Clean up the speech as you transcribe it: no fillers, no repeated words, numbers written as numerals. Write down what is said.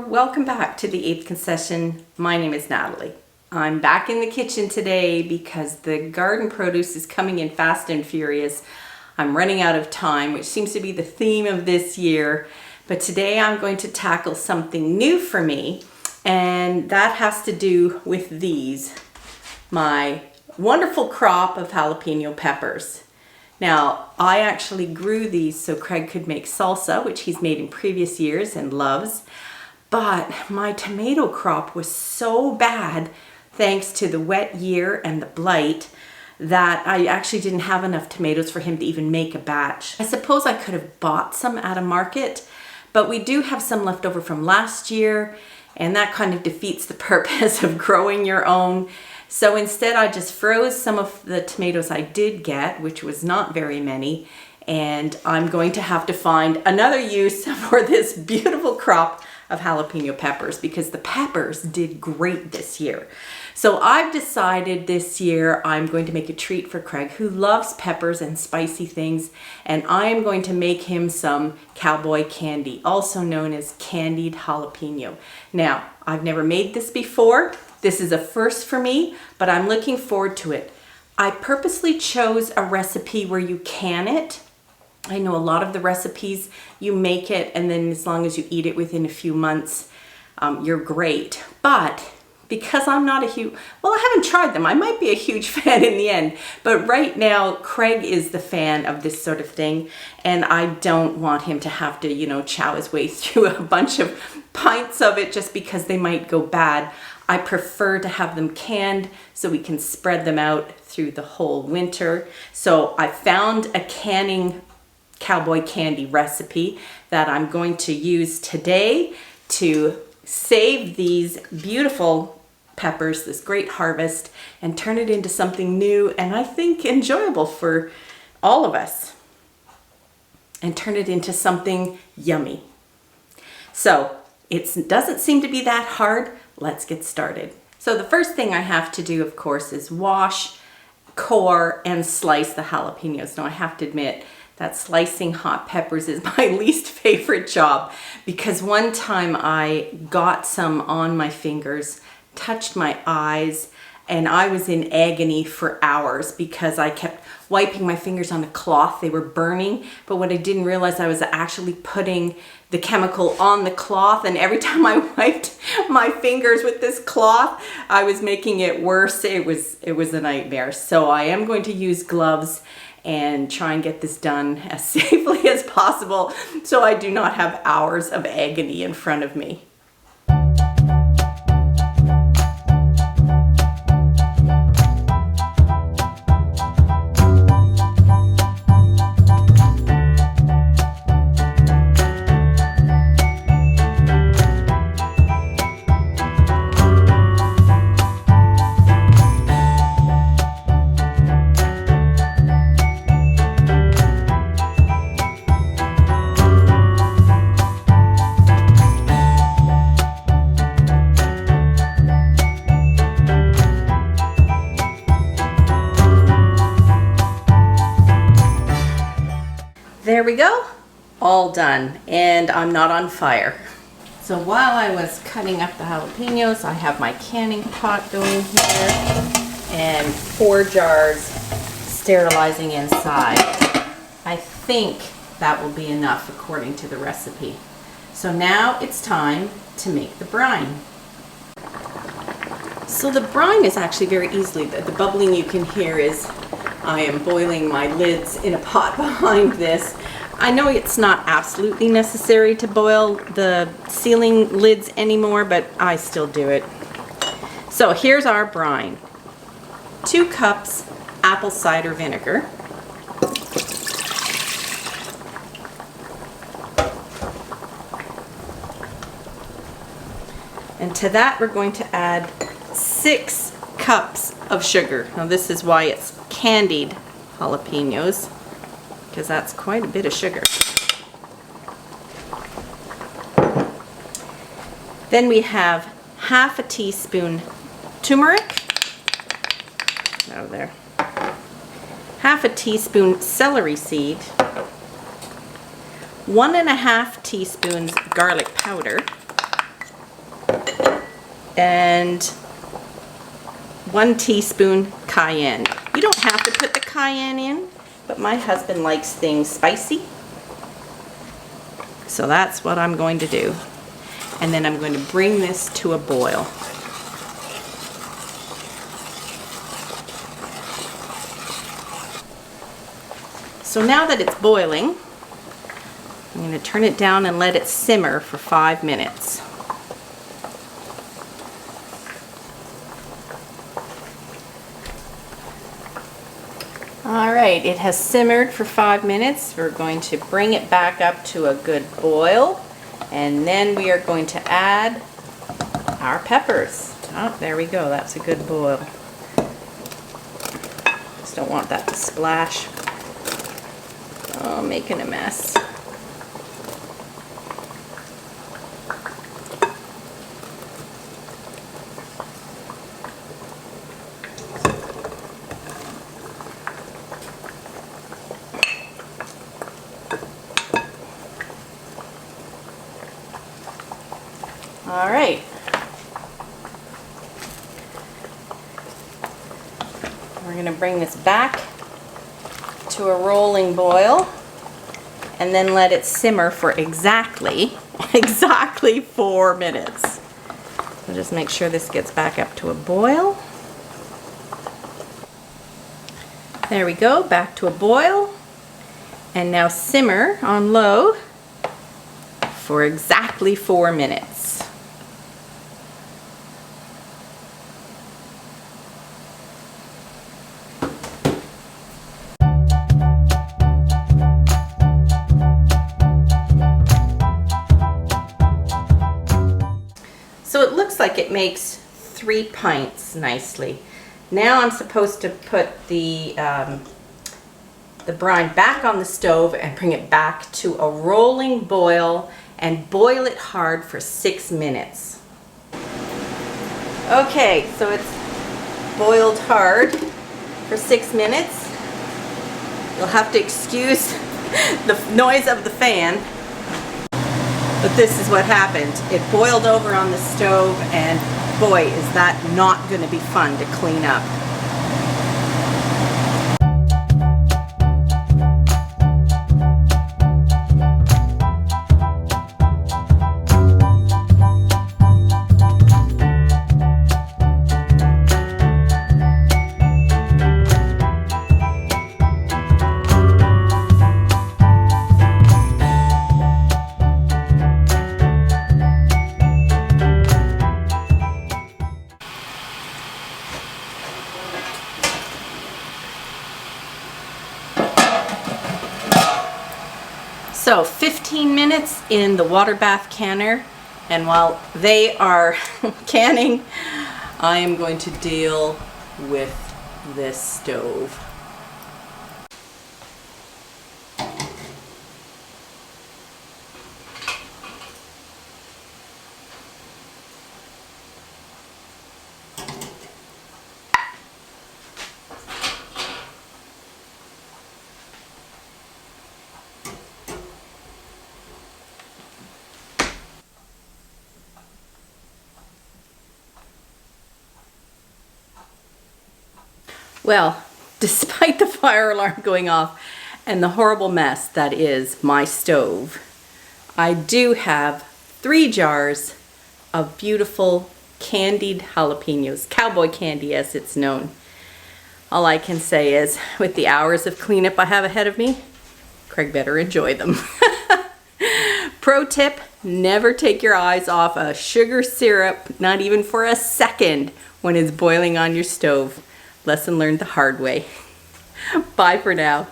welcome back to the 8th concession. My name is Natalie. I'm back in the kitchen today because the garden produce is coming in fast and furious. I'm running out of time, which seems to be the theme of this year. But today I'm going to tackle something new for me, and that has to do with these, my wonderful crop of jalapeno peppers. Now, I actually grew these so Craig could make salsa, which he's made in previous years and loves. But my tomato crop was so bad, thanks to the wet year and the blight, that I actually didn't have enough tomatoes for him to even make a batch. I suppose I could have bought some at a market, but we do have some left over from last year, and that kind of defeats the purpose of growing your own. So instead I just froze some of the tomatoes I did get, which was not very many, and I'm going to have to find another use for this beautiful crop of jalapeno peppers because the peppers did great this year. So I've decided this year I'm going to make a treat for Craig, who loves peppers and spicy things, and I am going to make him some Cowboy candy, also known as candied jalapeno. Now, I've never made this before. This is a first for me, but I'm looking forward to it. I purposely chose a recipe where you can it. I know a lot of the recipes, you make it and then as long as you eat it within a few months, you're great. But because I'm not a huge, well, I haven't tried them. I might be a huge fan in the end, but right now Craig is the fan of this sort of thing, and I don't want him to have to, chow his way through a bunch of pints of it just because they might go bad. I prefer to have them canned so we can spread them out through the whole winter. So I found a canning Cowboy candy recipe that I'm going to use today to save these beautiful peppers, this great harvest, and turn it into something new and I think enjoyable for all of us, and turn it into something yummy. So it doesn't seem to be that hard. Let's get started. So the first thing I have to do, of course, is wash, core, and slice the jalapenos. Now I have to admit that slicing hot peppers is my least favorite job because one time I got some on my fingers, touched my eyes, and I was in agony for hours because I kept wiping my fingers on a cloth. They were burning, but what I didn't realize, I was actually putting the chemical on the cloth, and every time I wiped my fingers with this cloth, I was making it worse. It was a nightmare. So I am going to use gloves and try and get this done as safely as possible so I do not have hours of agony in front of me. There we go, all done, and I'm not on fire. So while I was cutting up the jalapenos, I have my canning pot going here and 4 jars sterilizing inside. I think that will be enough according to the recipe. So now it's time to make the brine. So the brine is actually very easily, the bubbling you can hear is I am boiling my lids in a pot behind this. I know it's not absolutely necessary to boil the ceiling lids anymore, but I still do it. So here's our brine. 2 cups apple cider vinegar. And to that we're going to add 6 cups of sugar. Now this is why it's candied jalapenos, because that's quite a bit of sugar. Then we have half a teaspoon turmeric, out of there, half a teaspoon celery seed, 1.5 teaspoons garlic powder, and 1 teaspoon cayenne. You don't have to put the cayenne in, but my husband likes things spicy. So that's what I'm going to do. And then I'm going to bring this to a boil. So now that it's boiling, I'm going to turn it down and let it simmer for 5 minutes. Alright, it has simmered for 5 minutes. We're going to bring it back up to a good boil, and then we are going to add our peppers. Oh, there we go. That's a good boil. Just don't want that to splash. Oh, making a mess. All right. We're going to bring this back to a rolling boil and then let it simmer for exactly 4 minutes. So just make sure this gets back up to a boil. There we go, back to a boil. And now simmer on low for exactly 4 minutes. So it looks like it makes 3 pints nicely. Now I'm supposed to put the brine back on the stove and bring it back to a rolling boil and boil it hard for 6 minutes. Okay, so it's boiled hard for 6 minutes. You'll have to excuse the noise of the fan. But this is what happened. It boiled over on the stove, and boy, is that not going to be fun to clean up. So 15 minutes in the water bath canner, and while they are canning, I am going to deal with this stove. Well, despite the fire alarm going off and the horrible mess that is my stove, I do have 3 jars of beautiful candied jalapenos, Cowboy candy as it's known. All I can say is, with the hours of cleanup I have ahead of me, Craig better enjoy them. Pro tip, never take your eyes off a sugar syrup, not even for a second, when it's boiling on your stove. Lesson learned the hard way. Bye for now.